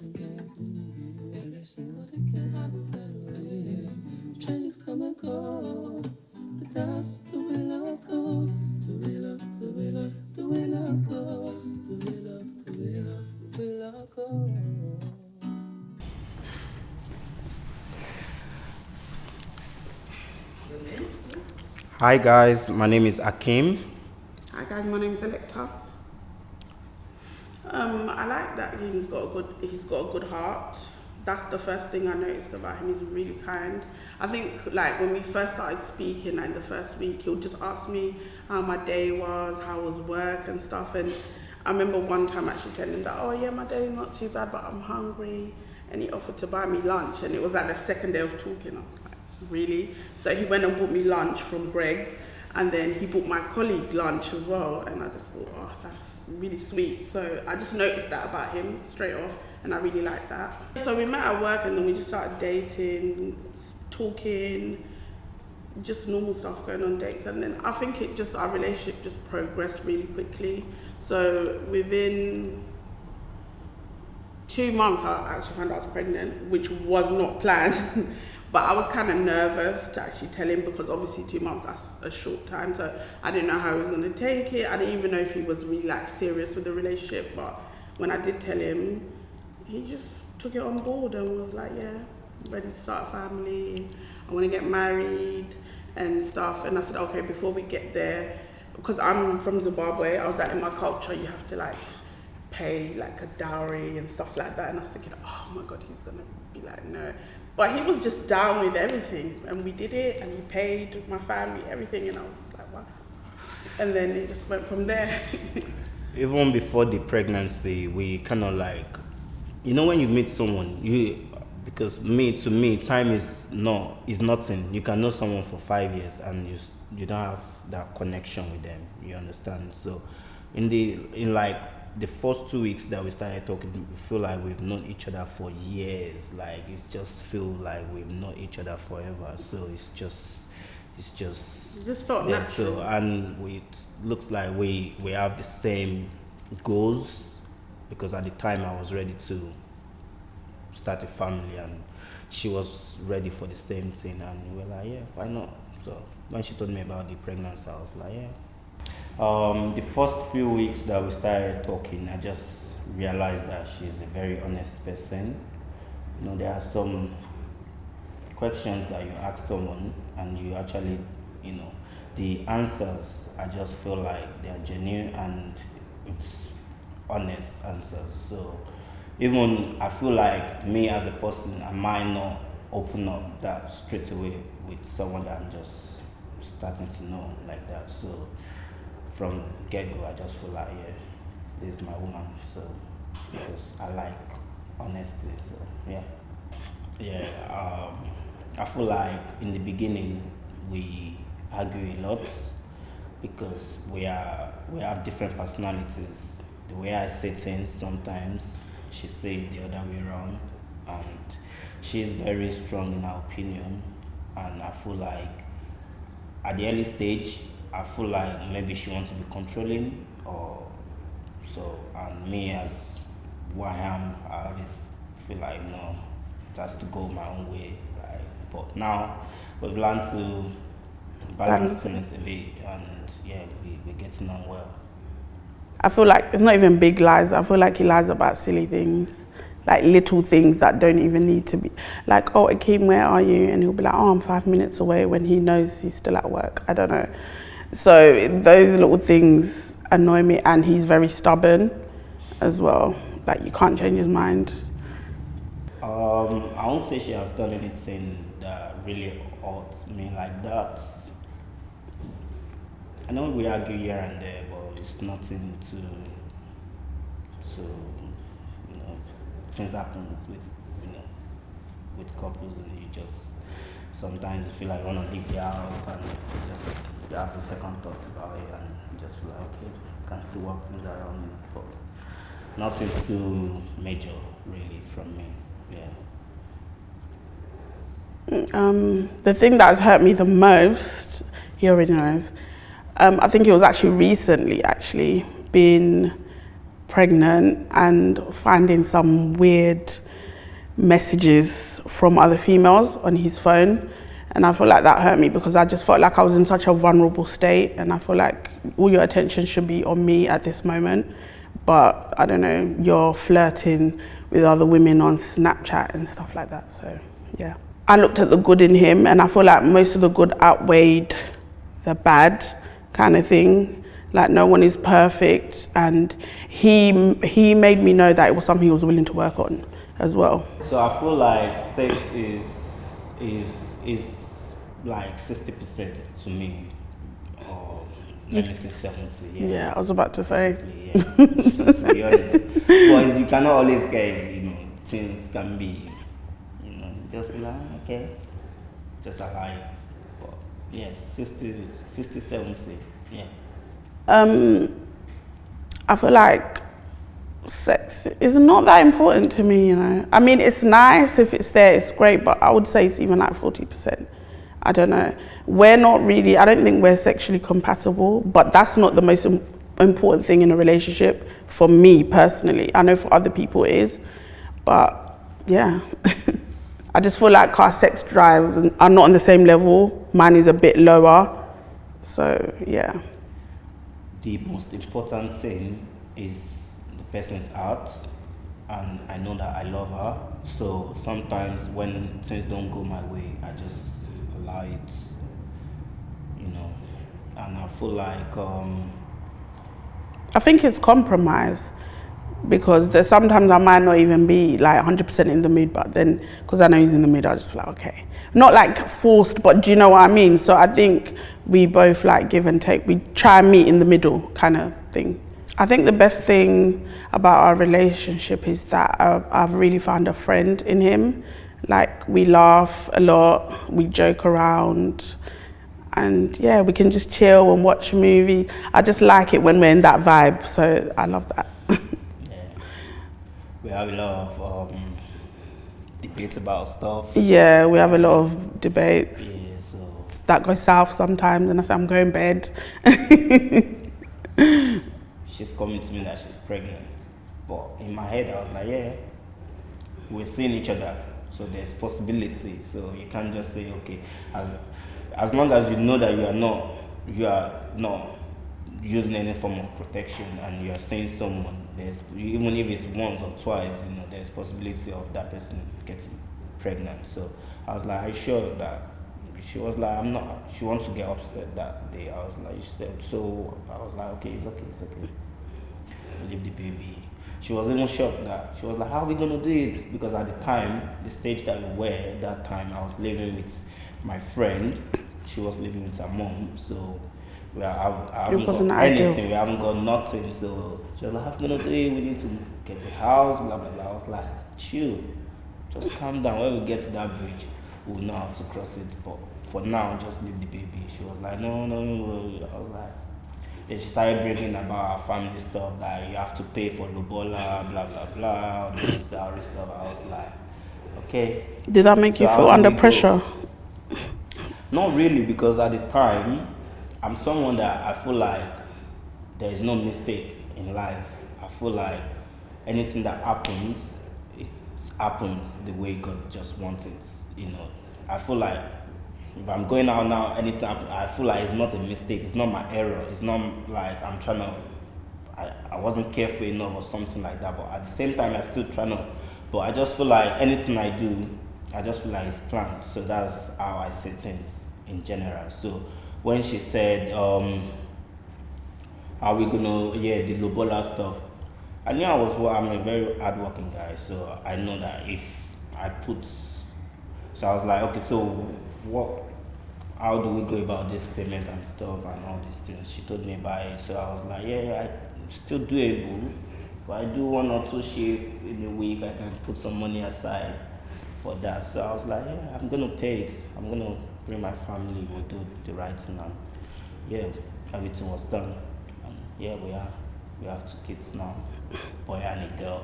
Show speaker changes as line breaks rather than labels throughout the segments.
Every single day can have a better way. Changes come and go, but that's the way love goes. The way love, the way love, the way love goes. The way love, the way love, the way love goes.
Hi guys, my name is Akeem.
Hi guys, my name is Electra. I like that he's got a good heart. That's the first thing I noticed about him. He's really kind. I think like when we first started speaking, like the first week, he'll just ask me how my day was, how was work and stuff. And I remember one time actually telling him that, oh yeah, my day's not too bad, but I'm hungry. And he offered to buy me lunch, and it was like the second day of talking. I was like, really? So he went and bought me lunch from Greg's, and then he bought my colleague lunch as well. And I just thought, oh, that's really sweet. So I just noticed that about him straight off, and I really like that. So we met at work, and then we just started dating, talking, just normal stuff going on dates. And then I think our relationship just progressed really quickly. So within 2 months, I actually found out I was pregnant, which was not planned. But I was kind of nervous to actually tell him because obviously 2 months, that's a short time. So I didn't know how he was going to take it. I didn't even know if he was really like serious with the relationship. But when I did tell him, he just took it on board and was like, yeah, I'm ready to start a family. I want to get married and stuff. And I said, okay, before we get there, because I'm from Zimbabwe, I was like, in my culture, you have to like pay like a dowry and stuff like that. And I was thinking, oh my God, he's going to be like, no. But he was just down with everything, and we did it, and he paid my family everything, and I was just like, wow. And then it just went from there.
Even before the pregnancy, we kind of like, you know, when you meet someone, because to me, time is nothing. You can know someone for 5 years, and you don't have that connection with them. You understand? So, in like the first 2 weeks that we started talking, we feel like we've known each other for years. Like it just feel like we've known each other forever. So it just
felt natural.
So and it looks like we have the same goals, because at the time I was ready to start a family and she was ready for the same thing, and we were like, yeah, why not? So when she told me about the pregnancy, I was like, yeah. The first few weeks that we started talking, I just realized that she's a very honest person. You know, there are some questions that you ask someone and you actually, you know, the answers, I just feel like they're genuine and it's honest answers. So even I feel like me as a person, I might not open up that straight away with someone that I'm just starting to know like that. So from get-go, I just feel like, yeah, this is my woman. So because I like honesty. So yeah. I feel like in the beginning we argue a lot because we have different personalities. The way I say things, sometimes she say it the other way around, and she's very strong in her opinion. And I feel like at the early stage, I feel like maybe she wants to be controlling, or so. And me as who I am, I always feel like no, it has to go my own way. Right? But now we've learned to balance things a bit, and yeah, we're getting on well.
I feel like it's not even big lies. I feel like he lies about silly things, like little things that don't even need to be. Like, oh, Akeem, where are you? And he'll be like, oh, I'm 5 minutes away, when he knows he's still at work. I don't know. So those little things annoy me, and he's very stubborn as well. Like, you can't change his mind.
I won't say she has done anything that really hurts me like that. I know we argue here and there, but it's nothing to you know, things happen with couples, and you just sometimes you feel like you want to leave the house, and you have a second thought about it, and you just feel like, okay, I can still work things around it, but nothing too major really from me. Yeah.
The thing that has hurt me the most, he already knows, I think it was actually recently, being pregnant and finding some weird messages from other females on his phone. And I feel like that hurt me because I just felt like I was in such a vulnerable state, and I feel like all your attention should be on me at this moment. But I don't know, you're flirting with other women on Snapchat and stuff like that. So yeah, I looked at the good in him, and I feel like most of the good outweighed the bad kind of thing. Like, no one is perfect, and he made me know that it was something he was willing to work on as well.
So I feel like sex is like 60% to me, or maybe 70.
Yeah, I was about to say.
Yeah, to be honest. But you cannot always get, things can be, just be like, okay, just allow it. But yeah, 60, 70, yeah.
I feel like sex is not that important to me, I mean, it's nice if it's there, it's great, but I would say it's even like 40%. I don't know. I don't think we're sexually compatible, but that's not the most important thing in a relationship for me personally. I know for other people it is, but yeah. I just feel like our sex drives are not on the same level. Mine is a bit lower, so yeah.
The most important thing is the person's heart, and I know that I love her. So sometimes when things don't go my way, I just allow it, and I feel like
I think it's compromise, because there's sometimes I might not even be like 100% in the mood, but then because I know he's in the mood, I'll just be like, okay. Not like forced, but do you know what I mean? So I think we both like give and take. We try and meet in the middle kind of thing. I think the best thing about our relationship is that I've really found a friend in him. Like, we laugh a lot, we joke around, and yeah, we can just chill and watch a movie. I just like it when we're in that vibe, so I love that.
Yeah. We have a lot of debates about stuff.
Yeah, we have a lot of debates.
Yeah, so
that goes south sometimes, and I say I'm going to bed.
She's coming to me that she's pregnant, but in my head I was like, yeah, we're seeing each other, so there's possibility. So you can't just say, okay, as long as you know that you are not using any form of protection, and you are seeing someone, even if it's once or twice, there's possibility of that person getting pregnant. So I was like, are you sure that? She was like, I'm not. She wants to get upset that day. I was like, she said, so I was like, okay, it's okay. Leave the baby. She was even shocked that she was like, how are we gonna do it? Because at the time, the stage that we were that time, I was living with my friend. She was living with her mom. So I haven't got anything. We haven't got nothing. So she was like, how are we gonna do it? We need to get a house. Blah blah blah. I was like, chill, just calm down. When we get to that bridge, we'll know how to cross it. But for now, just leave the baby. She was like, no. I was like. Then she started bringing about our family stuff, like you have to pay for Lobola, blah blah blah, all this dowry stuff. I was like, okay.
Did that make you feel under pressure?
Not really, because at the time, I'm someone that I feel like there is no mistake in life. I feel like anything that happens, it happens the way God just wants it. I feel like if I'm going out now, anything I feel like it's not a mistake. It's not my error. It's not like I'm trying to. I wasn't careful enough or something like that. But at the same time, I still trying to. But I just feel like anything I do, I just feel like it's planned. So that's how I see things in general. So when she said, "Are we gonna the Lobola stuff?" I knew I'm a very hardworking guy. So I know that if I put. So I was like, okay, so how do we go about this payment and stuff and all these things? She told me about it, so I was like, yeah, I still doable. If I do 1 or 2 shifts in a week, I can put some money aside for that. So I was like, yeah, I'm gonna pay it. I'm gonna bring my family, we'll do the right thing, and yeah, everything was done. And yeah, we have 2 kids now, boy and a girl.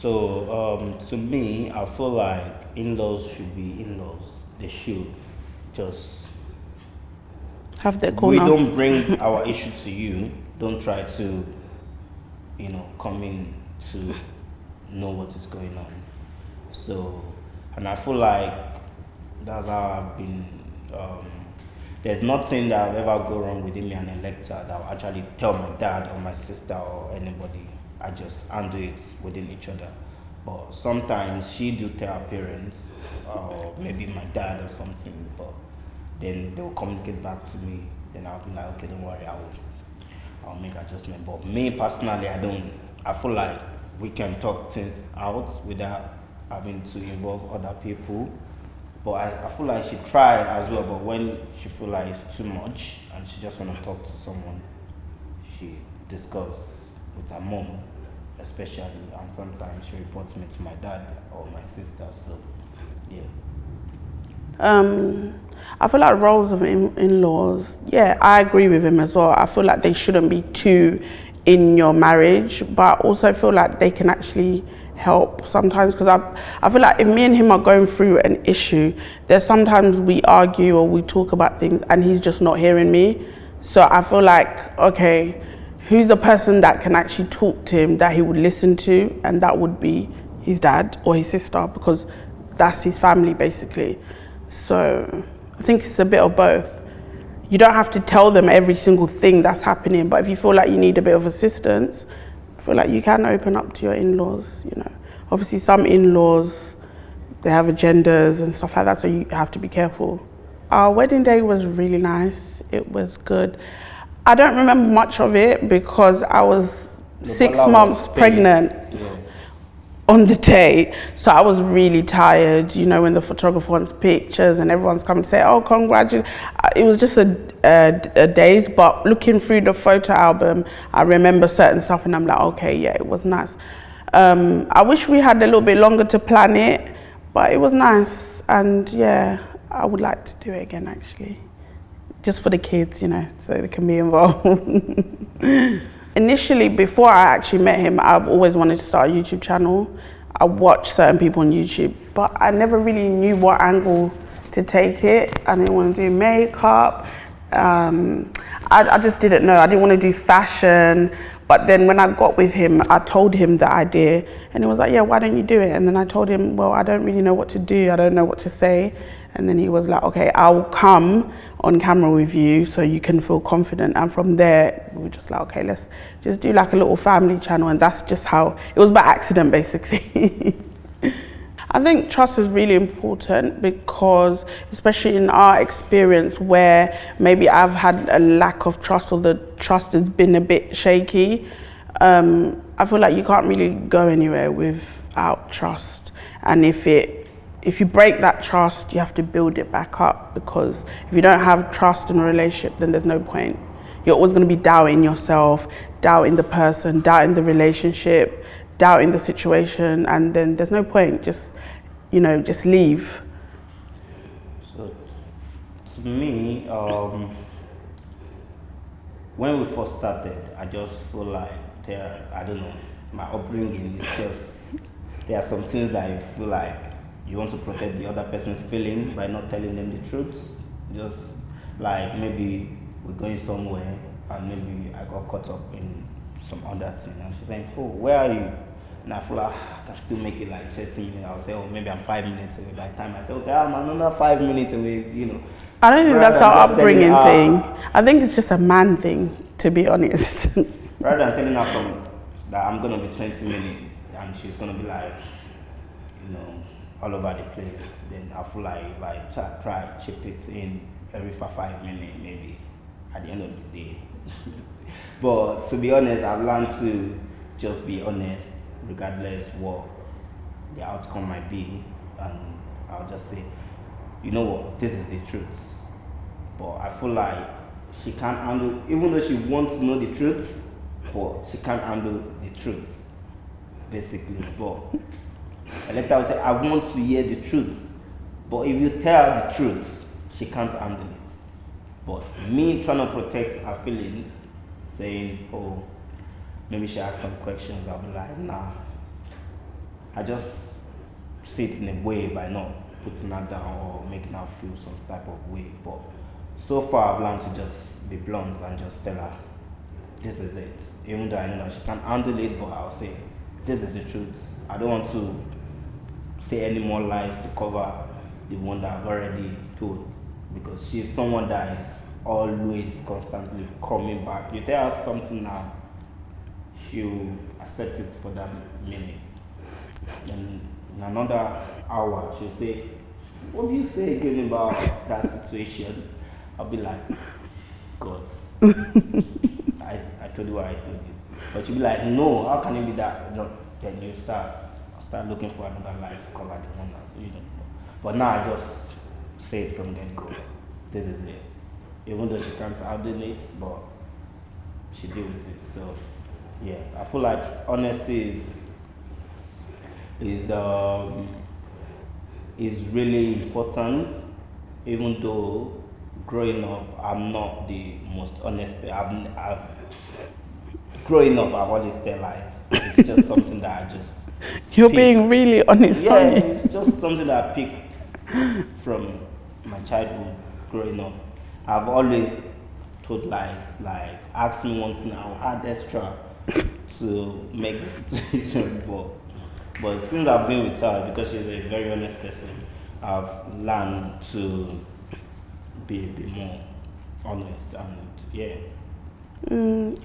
So to me, I feel like in-laws should be in-laws. They should just
have their corner.
We don't bring our issue to you. Don't try to coming to know what is going on. So, and I feel like that's how I've been. There's nothing that will ever go wrong with me and Electa that will actually tell my dad or my sister or anybody. I just handle it within each other. But sometimes she do tell her parents, or maybe my dad or something, but then they will communicate back to me. Then I'll be like, okay, don't worry, I'll make adjustment. But me personally, I feel like we can talk things out without having to involve other people. But I feel like she tried as well, but when she feel like it's too much and she just want to talk to someone, she discuss with her mom, especially, and sometimes she reports me to my dad or my sister. So, yeah.
I feel like roles of in-laws, yeah, I agree with him as well. I feel like they shouldn't be two in your marriage, but I also feel like they can actually help sometimes, because I feel like if me and him are going through an issue, there's sometimes we argue or we talk about things and he's just not hearing me. So I feel like, okay, who's the person that can actually talk to him that he would listen to? And that would be his dad or his sister, because that's his family basically. So I think it's a bit of both. You don't have to tell them every single thing that's happening, but if you feel like you need a bit of assistance, I feel like you can open up to your in-laws, Obviously some in-laws, they have agendas and stuff like that, so you have to be careful. Our wedding day was really nice. It was good. I don't remember much of it because I was 6 months pregnant on the day. So I was really tired, when the photographer wants pictures and everyone's coming to say, oh, congratulations. It was just a daze, but looking through the photo album, I remember certain stuff and I'm like, okay, yeah, it was nice. I wish we had a little bit longer to plan it, but it was nice. And yeah, I would like to do it again, actually. Just for the kids, so they can be involved. Initially, before I actually met him, I've always wanted to start a YouTube channel. I watched certain people on YouTube, but I never really knew what angle to take it. I didn't want to do makeup. I just didn't know. I didn't want to do fashion. But then when I got with him, I told him the idea and he was like, yeah, why don't you do it? And then I told him, well, I don't really know what to do. I don't know what to say. And then he was like, okay, I'll come on camera with you so you can feel confident. And from there, we were just like, okay, let's just do like a little family channel. And that's just how, it was by accident, basically. I think trust is really important because, especially in our experience where maybe I've had a lack of trust or the trust has been a bit shaky, I feel like you can't really go anywhere without trust. And if you break that trust, you have to build it back up, because if you don't have trust in a relationship, then there's no point. You're always going to be doubting yourself, doubting the person, doubting the relationship, doubting the situation, and then there's no point. Just leave.
So, to me, when we first started, I just feel like I don't know, my upbringing is just, there are some things that I feel like you want to protect the other person's feeling by not telling them the truth. Just like maybe we're going somewhere and maybe I got caught up in some other thing and she's saying, oh, where are you? And I feel like I can still make it like 30 minutes. I'll say, oh, maybe I'm 5 minutes away. By the time I say, okay, I'm another 5 minutes away,
I don't think that's our upbringing thing. I think it's just a man thing, to be honest.
Rather than telling her that I'm going to be 20 minutes and she's going to be like, all over the place, then I feel like if I try to chip it in every 5 minutes, maybe at the end of the day. But to be honest, I've learned to just be honest, regardless what the outcome might be, and I'll just say, you know what, this is the truth. But I feel like she can't handle, even though she wants to know the truth, but she can't handle the truth, basically. But Electa will say, I want to hear the truth. But if you tell her the truth, she can't handle it. But me trying to protect her feelings, saying, oh, maybe she asks some questions, I'll be like, nah. I just see it in a way by not putting her down or making her feel some type of way. But so far I've learned to just be blunt and just tell her this is it. Even though I know she can handle it, but I'll say, this is the truth. I don't want to say any more lies to cover the one that I've already told, because she's someone that is always constantly coming back. You tell her something now, she'll accept it for that minute. And in another hour, she'll say, what do you say again about that situation? I'll be like, God, I told you what I told you. But she'll be like, no, how can it be that? No, then I'll start looking for another lie to cover the one that, you know. But now I just say it from get go. This is it. Even though she can't handle it, but she deal with it. So yeah, I feel like honesty is really important. Even though growing up, I'm not the most honest. I've growing up, I've always tell lies. It's just something that I just.
You're
pick.
being really honest,
Yeah,
aren't you?
it's just something that I picked from my childhood growing up. I've always told lies. Like, ask me one thing, I'll add extra to make the situation. But since I've been with her, because she's a very honest person, I've learned to be a bit more honest. And yeah.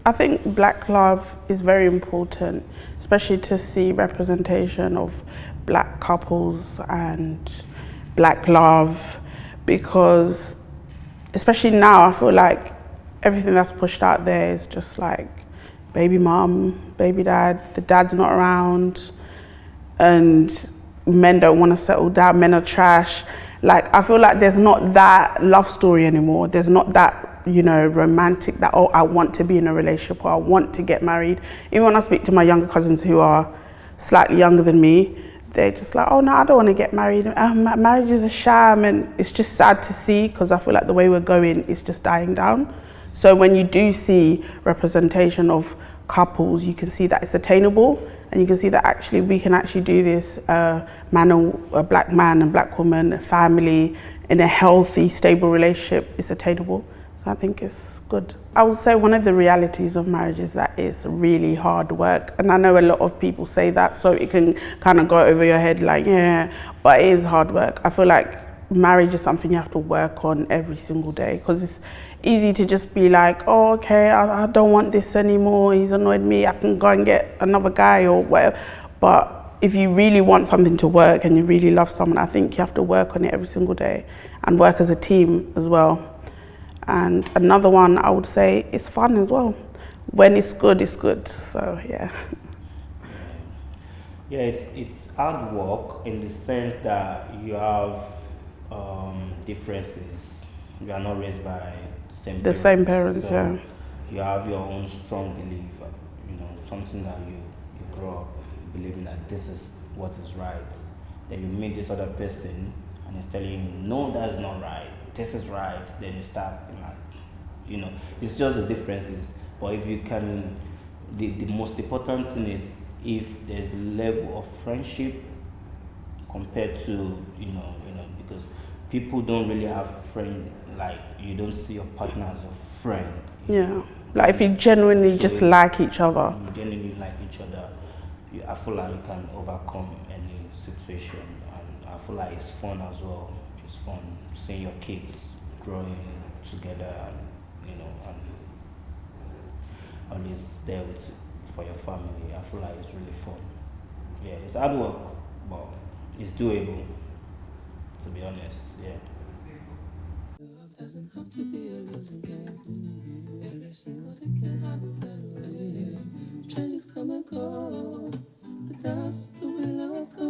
I think black love is very important, especially to see representation of black couples and black love, because especially now I feel like everything that's pushed out there is just like baby mom, baby dad, the dad's not around, and men don't want to settle down, men are trash. Like, I feel like there's not that love story anymore. There's not that, you know, romantic, that, oh, I want to be in a relationship or I want to get married. Even when I speak to my younger cousins who are slightly younger than me, they're just like, oh no, I don't want to get married. Marriage is a sham. And it's just sad to see, because I feel like the way we're going is just dying down. So when you do see representation of couples, you can see that it's attainable, and you can see that actually we can actually do this, a black man and black woman, a family, in a healthy, stable relationship is attainable. So I think it's good. I would say one of the realities of marriage is that it's really hard work. And I know a lot of people say that, so it can kind of go over your head like, yeah, but it is hard work. I feel like marriage is something you have to work on every single day, because it's easy to just be like, oh, okay, I don't want this anymore, he's annoyed me, I can go and get another guy or whatever. But if you really want something to work and you really love someone, I think you have to work on it every single day and work as a team as well. And another one, I would say, it's fun as well. When it's good, it's good. So yeah.
Yeah, it's hard work in the sense that you have differences. You are not raised by
The same parents,
so
yeah.
you have your own strong belief. You know, something that you grow up believing that this is what is right. Then you meet this other person and it's telling you, no, that's not right. This is right. Then you start, like, you know, it's just the differences. But if you can, the most important thing is if there's a level of friendship compared to, you know, because people don't really have friends, like, you don't see your partner as a friend.
Yeah, like if you genuinely just like each other.
You genuinely like each other, I feel like you can overcome any situation, and I feel like it's fun as well. It's fun seeing your kids growing together, and you know, and always there for your family. I feel like it's really fun. Yeah, it's hard work, but it's doable. To be honest, yeah.
Love doesn't have to be a losing game. Every single day can have a better way. Changes come and go, but that's the way love goes.